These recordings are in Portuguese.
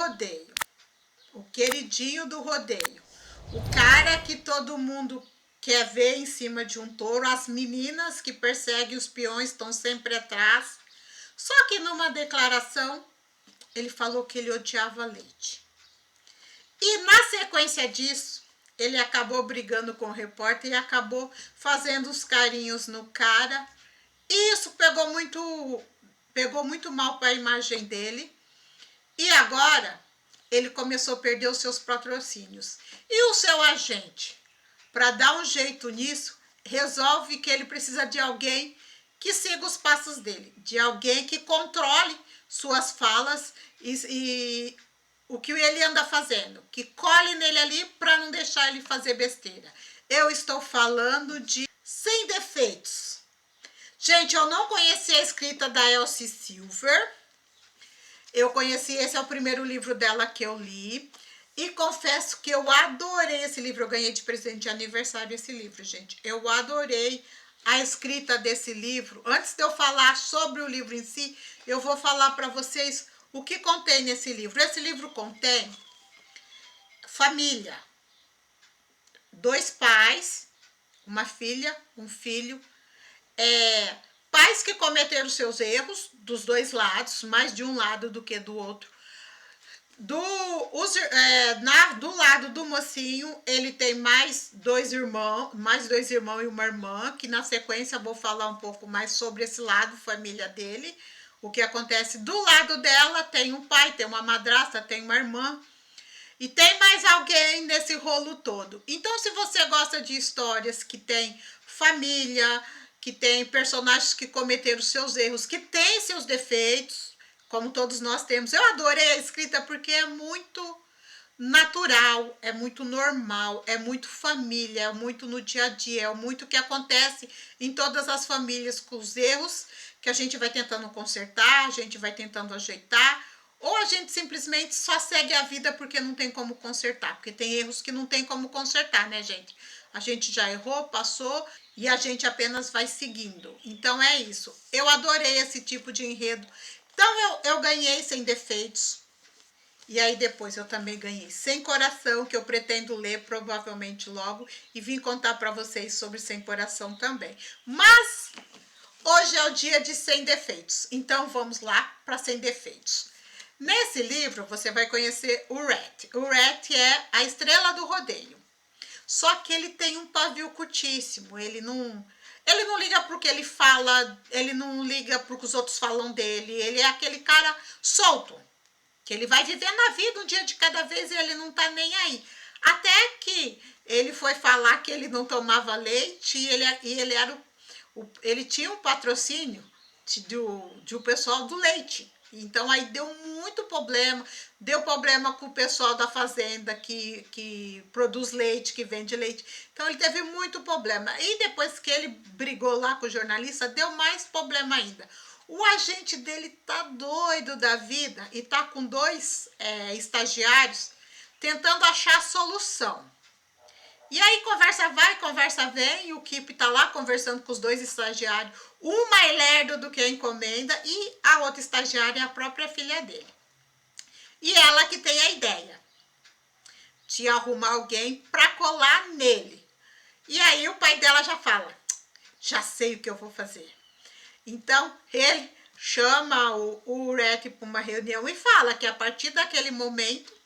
rodeio, o queridinho do rodeio, o cara que todo mundo quer ver em cima de um touro, as meninas que perseguem os peões estão sempre atrás. Só que numa declaração, ele falou que ele odiava leite. E na sequência disso, ele acabou brigando com o repórter e acabou fazendo os carinhos no cara. E isso pegou muito mal para a imagem dele. E agora, ele começou a perder os seus patrocínios. E o seu agente, para dar um jeito nisso, resolve que ele precisa de alguém que siga os passos dele, de alguém que controle suas falas e o que ele anda fazendo, que colhe nele ali para não deixar ele fazer besteira. Eu estou falando de Sem Defeitos. Gente, eu não conhecia a escrita da Elsie Silver. Eu conheci, esse é o primeiro livro dela que eu li. E confesso que eu adorei esse livro. Eu ganhei de presente de aniversário esse livro, gente. Eu adorei a escrita desse livro. Antes de eu falar sobre o livro em si, eu vou falar para vocês o que contém nesse livro. Esse livro contém família. 2 pais, uma filha, um filho. Pais que cometeram seus erros, dos 2 lados, mais de um lado do que do outro. Do lado do mocinho, ele tem mais 2 irmãos e uma irmã, que na sequência eu vou falar um pouco mais sobre esse lado, família dele. O que acontece do lado dela, tem um pai, tem uma madrasta, tem uma irmã. E tem mais alguém nesse rolo todo. Então, se você gosta de histórias que tem família, que tem personagens que cometeram seus erros, que tem seus defeitos, como todos nós temos. Eu adorei a escrita porque é muito natural, é muito normal, é muito família, é muito no dia a dia, é muito que acontece em todas as famílias, com os erros que a gente vai tentando consertar, a gente vai tentando ajeitar, ou a gente simplesmente só segue a vida porque não tem como consertar, porque tem erros que não tem como consertar, né, gente? A gente já errou, passou e a gente apenas vai seguindo. Então é isso. Eu adorei esse tipo de enredo. Então eu ganhei Sem Defeitos. E aí depois eu também ganhei Sem Coração, que eu pretendo ler provavelmente logo. E vim contar para vocês sobre Sem Coração também. Mas hoje é o dia de Sem Defeitos. Então vamos lá para Sem Defeitos. Nesse livro você vai conhecer o Rat. O Rat é a estrela do rodeio. Só que ele tem um pavio curtíssimo. Ele não liga pro que ele fala, ele não liga pro que os outros falam dele. Ele é aquele cara solto, que ele vai vivendo a vida um dia de cada vez e ele não tá nem aí. Até que ele foi falar que ele não tomava leite e ele tinha um patrocínio do pessoal do leite. Então aí deu muito problema, deu problema com o pessoal da fazenda que produz leite, que vende leite. Então ele teve muito problema. E depois que ele brigou lá com o jornalista, deu mais problema ainda. O agente dele tá doido da vida e tá com 2 estagiários tentando achar a solução. E aí conversa vai, conversa vem, e o Kip tá lá conversando com os 2 estagiários, um mais lerdo do que a encomenda, e a outra estagiária é a própria filha dele. E ela que tem a ideia de arrumar alguém para colar nele. E aí o pai dela já fala, já sei o que eu vou fazer. Então ele chama o Rat para uma reunião e fala que a partir daquele momento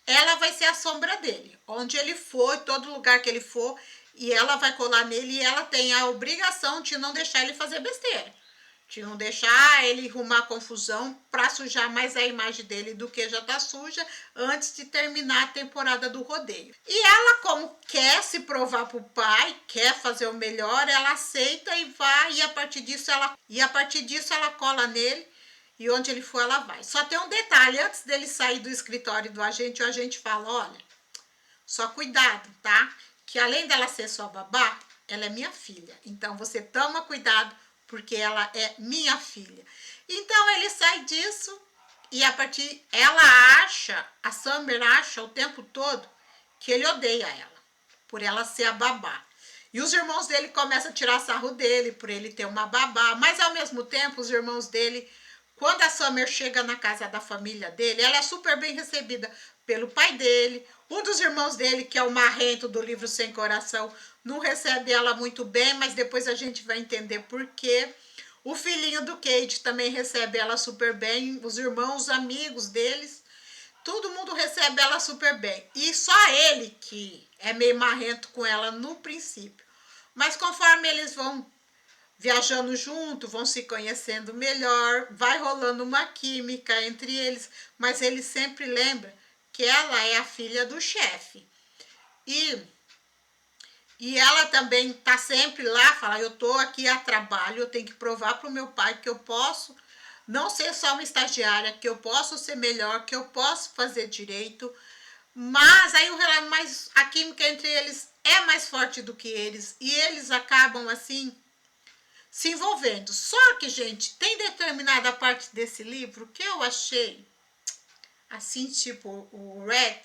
ela vai ser a sombra dele. Onde ele for, todo lugar que ele for, e ela vai colar nele, e ela tem a obrigação de não deixar ele fazer besteira. De não deixar ele arrumar confusão para sujar mais a imagem dele do que já tá suja antes de terminar a temporada do rodeio. E ela, como quer se provar pro pai, quer fazer o melhor, ela aceita e vai, e a partir disso ela cola nele. E onde ele for, ela vai. Só tem um detalhe, antes dele sair do escritório do agente, o agente fala, olha, só cuidado, tá? Que além dela ser sua babá, ela é minha filha. Então, você toma cuidado, porque ela é minha filha. Então, ele sai disso e a Summer acha o tempo todo que ele odeia ela, por ela ser a babá. E os irmãos dele começam a tirar sarro dele, por ele ter uma babá. Mas, ao mesmo tempo, os irmãos dele, quando a Summer chega na casa da família dele, ela é super bem recebida pelo pai dele. Um dos irmãos dele, que é o marrento do livro Sem Coração, não recebe ela muito bem, mas depois a gente vai entender por quê. O filhinho do Cade também recebe ela super bem, os irmãos, os amigos deles, todo mundo recebe ela super bem. E só ele que é meio marrento com ela no princípio. Mas conforme eles vão viajando junto, vão se conhecendo melhor, vai rolando uma química entre eles, mas ele sempre lembra que ela é a filha do chefe. E ela também tá sempre lá, fala, eu tô aqui a trabalho, eu tenho que provar pro meu pai que eu posso não ser só uma estagiária, que eu posso ser melhor, que eu posso fazer direito. Mas aí mas a química entre eles é mais forte do que eles, e eles acabam assim se envolvendo. Só que, gente, tem determinada parte desse livro que eu achei assim, tipo, o Red,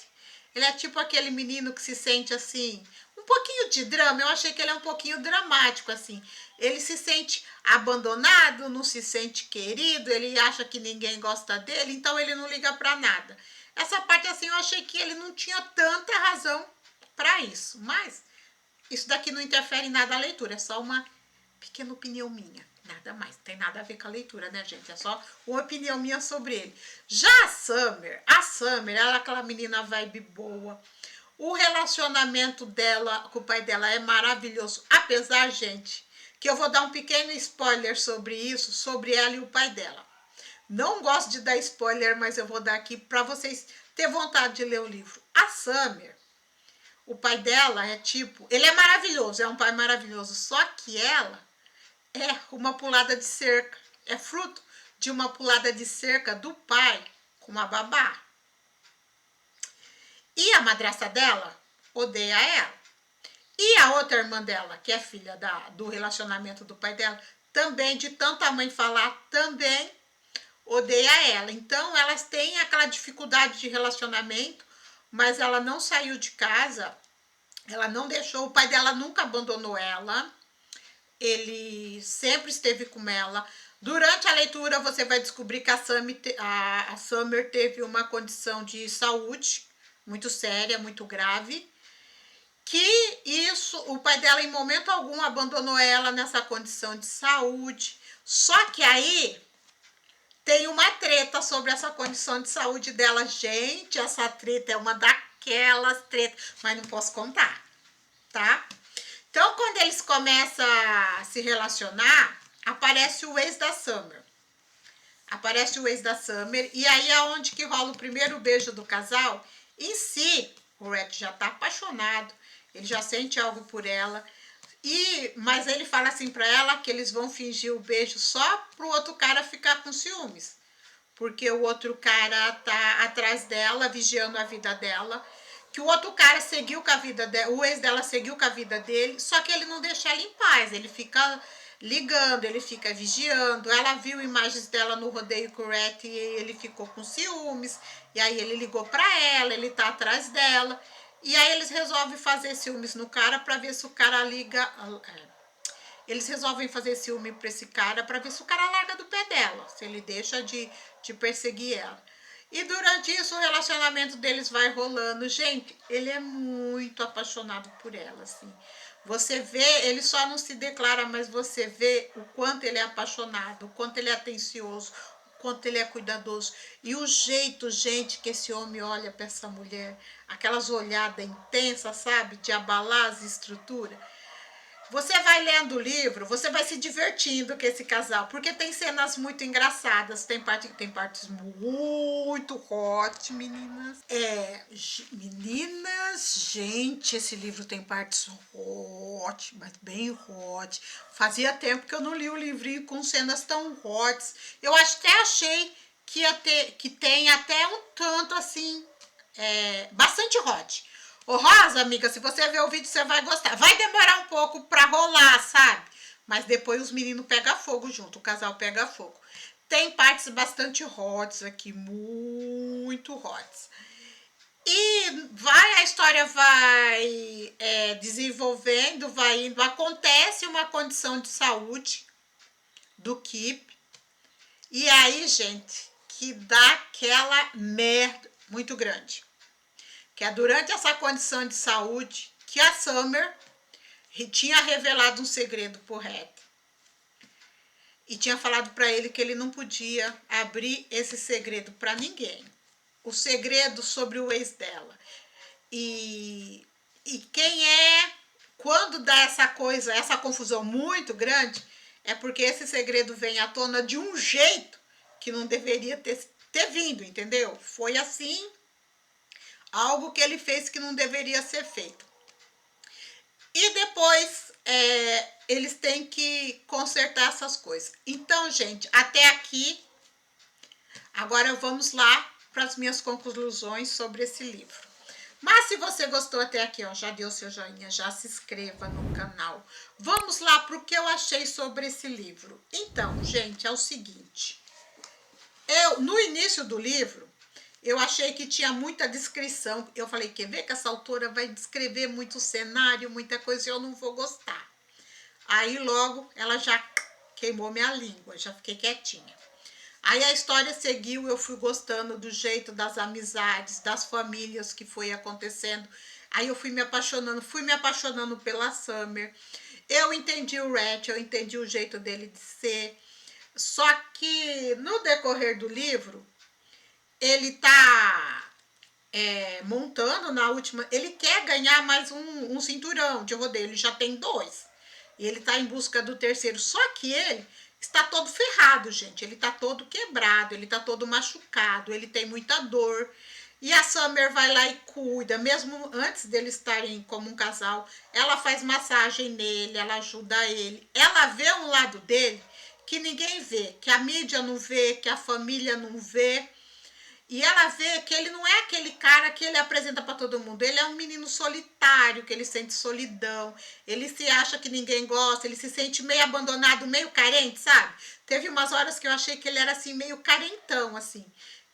ele é tipo aquele menino que se sente assim, um pouquinho de drama. Eu achei que ele é um pouquinho dramático, assim. Ele se sente abandonado, não se sente querido, ele acha que ninguém gosta dele, então ele não liga pra nada. Essa parte, assim, eu achei que ele não tinha tanta razão pra isso, mas isso daqui não interfere em nada a leitura, é só uma pequena opinião minha. Nada mais, não tem nada a ver com a leitura, né, gente? É só uma opinião minha sobre ele. Já a Summer, ela é aquela menina vibe boa. O relacionamento dela com o pai dela é maravilhoso. Apesar, gente, que eu vou dar um pequeno spoiler sobre isso, sobre ela e o pai dela. Não gosto de dar spoiler, mas eu vou dar aqui para vocês terem vontade de ler o livro. A Summer, o pai dela é tipo, ele é maravilhoso, é um pai maravilhoso, só que ela é uma pulada de cerca, é fruto de uma pulada de cerca do pai com uma babá. E a madrasta dela odeia ela. E a outra irmã dela, que é filha do relacionamento do pai dela, também, de tanto a mãe falar, também odeia ela. Então, elas têm aquela dificuldade de relacionamento, mas ela não saiu de casa, ela não deixou, o pai dela nunca abandonou ela, ele sempre esteve com ela. Durante a leitura, você vai descobrir que a Summer teve uma condição de saúde muito séria, muito grave, que isso, o pai dela em momento algum abandonou ela nessa condição de saúde. Só que aí tem uma treta sobre essa condição de saúde dela. Gente, essa treta é uma daquelas tretas, mas não posso contar, tá? Então, quando eles começam a se relacionar, aparece o ex da Summer. Aparece o ex da Summer, e aí é onde que rola o primeiro beijo do casal. Em si, o Red já tá apaixonado, ele já sente algo por ela, mas ele fala assim pra ela que eles vão fingir o beijo só pro outro cara ficar com ciúmes. Porque o outro cara tá atrás dela, vigiando a vida dela, que o outro cara seguiu com a vida dela, o ex dela seguiu com a vida dele, só que ele não deixa ela em paz, ele fica ligando, ele fica vigiando. Ela viu imagens dela no rodeio com o Rat e ele ficou com ciúmes, e aí ele ligou pra ela, ele tá atrás dela, e aí eles resolvem fazer ciúmes no cara pra ver se o cara liga. Eles resolvem fazer ciúme pra esse cara pra ver se o cara larga do pé dela, se ele deixa de perseguir ela. E durante isso o relacionamento deles vai rolando. Gente, ele é muito apaixonado por ela, assim. Você vê, ele só não se declara, mas você vê o quanto ele é apaixonado, o quanto ele é atencioso, o quanto ele é cuidadoso. E o jeito, gente, que esse homem olha para essa mulher, aquelas olhadas intensas, sabe, de abalar as estruturas. Você vai lendo o livro, você vai se divertindo com esse casal, porque tem cenas muito engraçadas, tem partes muito hot, meninas. Meninas, gente, esse livro tem partes hot, mas bem hot. Fazia tempo que eu não li o livrinho com cenas tão hot. Eu até achei que tem até um tanto assim, bastante hot. Ô Rosa, amiga, se você ver o vídeo, você vai gostar. Vai demorar um pouco pra rolar, sabe? Mas depois os meninos pegam fogo junto, o casal pega fogo. Tem partes bastante hots aqui, muito hots. E a história vai desenvolvendo, vai indo. Acontece uma condição de saúde do Kip. E aí, gente, que dá aquela merda muito grande. Que é durante essa condição de saúde que a Summer tinha revelado um segredo pro Red. E tinha falado para ele que ele não podia abrir esse segredo para ninguém. O segredo sobre o ex dela. E quem é, quando dá essa coisa, essa confusão muito grande, é porque esse segredo vem à tona de um jeito que não deveria ter vindo, entendeu? Foi assim, algo que ele fez que não deveria ser feito. E depois eles têm que consertar essas coisas. Então, gente, até aqui, agora vamos lá para as minhas conclusões sobre esse livro. Mas se você gostou até aqui, ó, já deu seu joinha, já se inscreva no canal. Vamos lá para o que eu achei sobre esse livro. Então, gente, é o seguinte. No início do livro, eu achei que tinha muita descrição. Eu falei, quer ver que essa autora vai descrever muito cenário, muita coisa, e eu não vou gostar. Aí logo ela já queimou minha língua, já fiquei quietinha. Aí a história seguiu, eu fui gostando do jeito das amizades, das famílias que foi acontecendo. Aí eu fui me apaixonando pela Summer. Eu entendi o Red, eu entendi o jeito dele de ser. Só que no decorrer do livro, ele tá montando na última. Ele quer ganhar mais um cinturão de rodeio, ele já tem 2. E ele tá em busca do terceiro. Só que ele está todo ferrado, gente. Ele tá todo quebrado, ele tá todo machucado, ele tem muita dor. E a Summer vai lá e cuida, mesmo antes deles estarem como um casal. Ela faz massagem nele, ela ajuda ele. Ela vê um lado dele que ninguém vê, que a mídia não vê, que a família não vê. E ela vê que ele não é aquele cara que ele apresenta para todo mundo. Ele é um menino solitário, que ele sente solidão. Ele se acha que ninguém gosta, ele se sente meio abandonado, meio carente, sabe? Teve umas horas que eu achei que ele era assim, meio carentão, assim.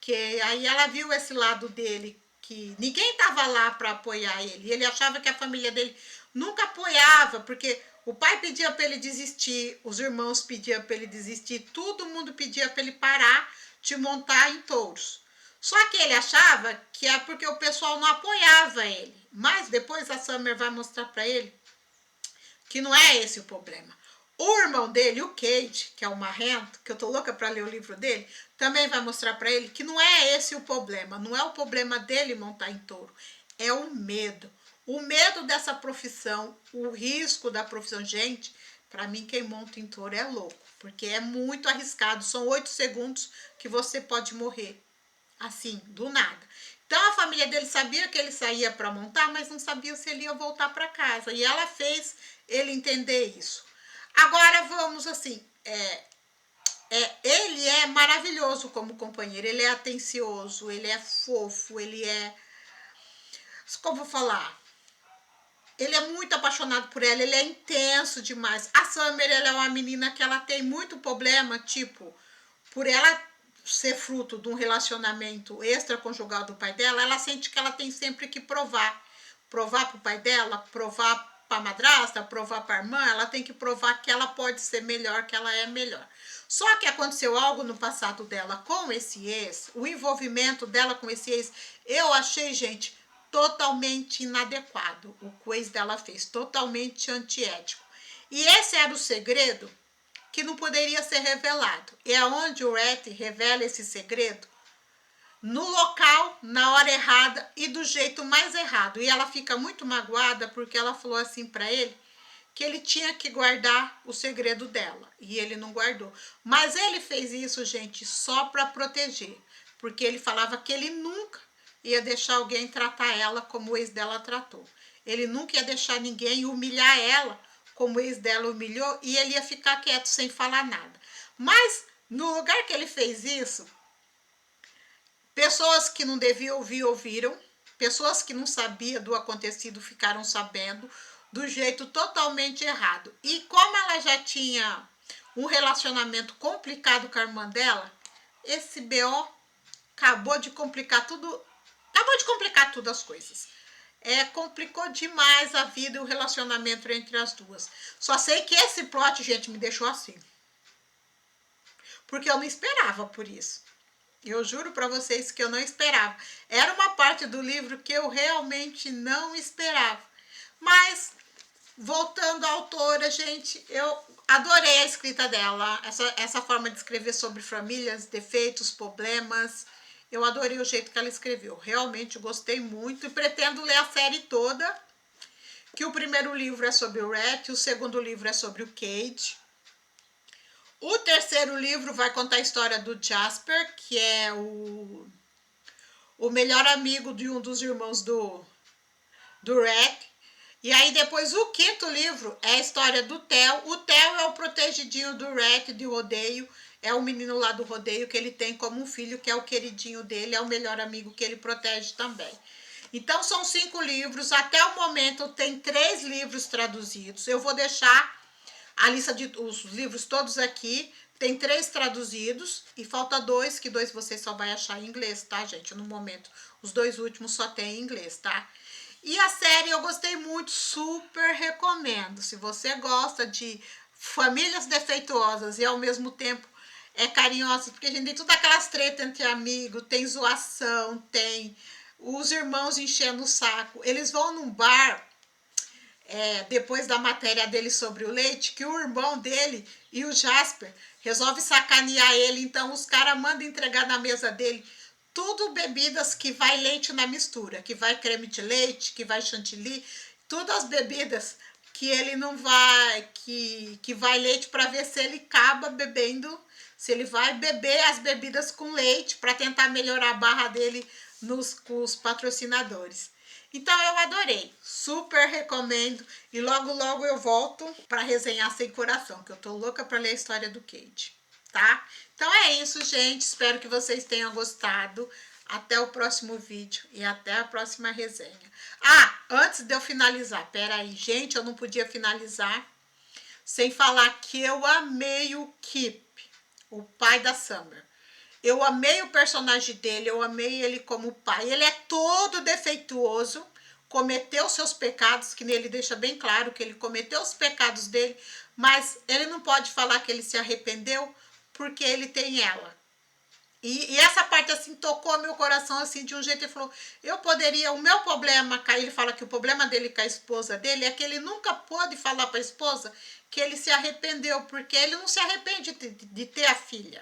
Que aí ela viu esse lado dele, que ninguém tava lá para apoiar ele. E ele achava que a família dele nunca apoiava, porque o pai pedia para ele desistir, os irmãos pediam para ele desistir, todo mundo pedia para ele parar de montar em touros. Só que ele achava que é porque o pessoal não apoiava ele. Mas depois a Summer vai mostrar para ele que não é esse o problema. O irmão dele, o Cade, que é o marrento, que eu tô louca para ler o livro dele, também vai mostrar para ele que não é esse o problema. Não é o problema dele montar em touro. É o medo. O medo dessa profissão, o risco da profissão. Gente, para mim quem monta em touro é louco. Porque é muito arriscado. São 8 segundos que você pode morrer. Assim, do nada. Então a família dele sabia que ele saía para montar, mas não sabia se ele ia voltar para casa. E ela fez ele entender isso. Agora vamos assim, ele é maravilhoso como companheiro, ele é atencioso, ele é fofo, ele é, como vou falar, ele é muito apaixonado por ela, ele é intenso demais. A Summer, ela é uma menina que ela tem muito problema, tipo, por ela ser fruto de um relacionamento extraconjugal do pai dela, ela sente que ela tem sempre que provar para o pai dela, provar para a madrasta, provar para a irmã, ela tem que provar que ela pode ser melhor, que ela é melhor. Só que aconteceu algo no passado dela com esse ex, o envolvimento dela com esse ex, eu achei, gente, totalmente inadequado o que o ex dela fez, totalmente antiético. E esse era o segredo que não poderia ser revelado. E é onde o Red revela esse segredo no local, na hora errada e do jeito mais errado. E ela fica muito magoada porque ela falou assim para ele que ele tinha que guardar o segredo dela e ele não guardou. Mas ele fez isso, gente, só para proteger, porque ele falava que ele nunca ia deixar alguém tratar ela como o ex dela tratou. Ele nunca ia deixar ninguém humilhar ela como o ex dela humilhou, e ele ia ficar quieto sem falar nada. Mas no lugar que ele fez isso, pessoas que não deviam ouvir, ouviram. Pessoas que não sabiam do acontecido ficaram sabendo do jeito totalmente errado. E como ela já tinha um relacionamento complicado com a irmã dela, esse BO acabou de complicar tudo. Acabou de complicar tudo as coisas. Complicou demais a vida e o relacionamento entre as duas. Só sei que esse plot, gente, me deixou assim. porque eu não esperava por isso. Eu juro para vocês que eu não esperava. Era uma parte do livro que eu realmente não esperava. Mas, voltando à autora, gente, eu adorei a escrita dela. Essa forma de escrever sobre famílias, defeitos, problemas. Eu adorei o jeito que ela escreveu. Realmente gostei muito e pretendo ler a série toda. Que o primeiro livro é sobre o Rhett, o segundo livro é sobre o Cade. O terceiro livro vai contar a história do Jasper, que é o melhor amigo de um dos irmãos do Rhett. E aí depois o quinto livro é a história do Theo. O Theo é o protegidinho do Rhett de rodeio. É o menino lá do rodeio que ele tem como um filho, que é o queridinho dele, é o melhor amigo que ele protege também. Então são 5 livros. Até o momento tem 3 livros traduzidos. Eu vou deixar a lista de os livros todos aqui. Tem 3 traduzidos e falta 2, que 2 você só vai achar em inglês, tá, gente? No momento, os 2 últimos só tem em inglês, tá? E a série eu gostei muito, super recomendo. Se você gosta de famílias defeituosas e ao mesmo tempo é carinhosa, porque a gente tem todas aquelas tretas entre amigos, tem zoação, tem os irmãos enchendo o saco. Eles vão num bar, depois da matéria dele sobre o leite, que o irmão dele e o Jasper resolve sacanear ele, então os caras mandam entregar na mesa dele tudo bebidas que vai leite na mistura, que vai creme de leite, que vai chantilly, todas as bebidas que ele não vai, que vai leite, para ver se ele acaba bebendo, se ele vai beber as bebidas com leite para tentar melhorar a barra dele com os patrocinadores. Então eu adorei, super recomendo e logo logo eu volto para resenhar Sem Coração, que eu tô louca para ler a história do Cade, tá? Então é isso, gente, espero que vocês tenham gostado. Até o próximo vídeo e até a próxima resenha. Ah, antes de eu finalizar, peraí, gente, eu não podia finalizar sem falar que eu amei o Kip, o pai da Summer. Eu amei o personagem dele, eu amei ele como pai. Ele é todo defeituoso, cometeu seus pecados, que nele deixa bem claro que ele cometeu os pecados dele, mas ele não pode falar que ele se arrependeu porque ele tem ela. E essa parte assim tocou meu coração assim de um jeito. Ele falou, eu poderia, o meu problema, ele fala que o problema dele com a esposa dele é que ele nunca pôde falar para a esposa que ele se arrependeu, porque ele não se arrepende de ter a filha.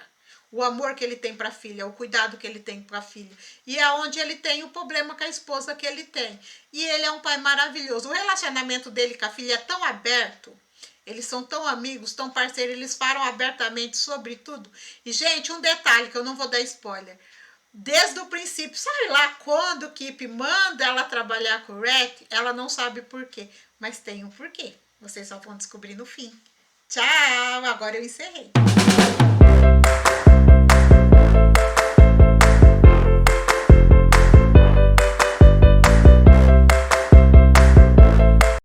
O amor que ele tem para a filha, o cuidado que ele tem para a filha. E é onde ele tem o problema com a esposa que ele tem. E ele é um pai maravilhoso. O relacionamento dele com a filha é tão aberto. Eles são tão amigos, tão parceiros, eles falam abertamente sobre tudo. E, gente, um detalhe que eu não vou dar spoiler. Desde o princípio, sabe lá quando o Kip manda ela trabalhar com o Rhett, ela não sabe por quê. Mas tem um porquê. Vocês só vão descobrir no fim. Tchau! Agora eu encerrei.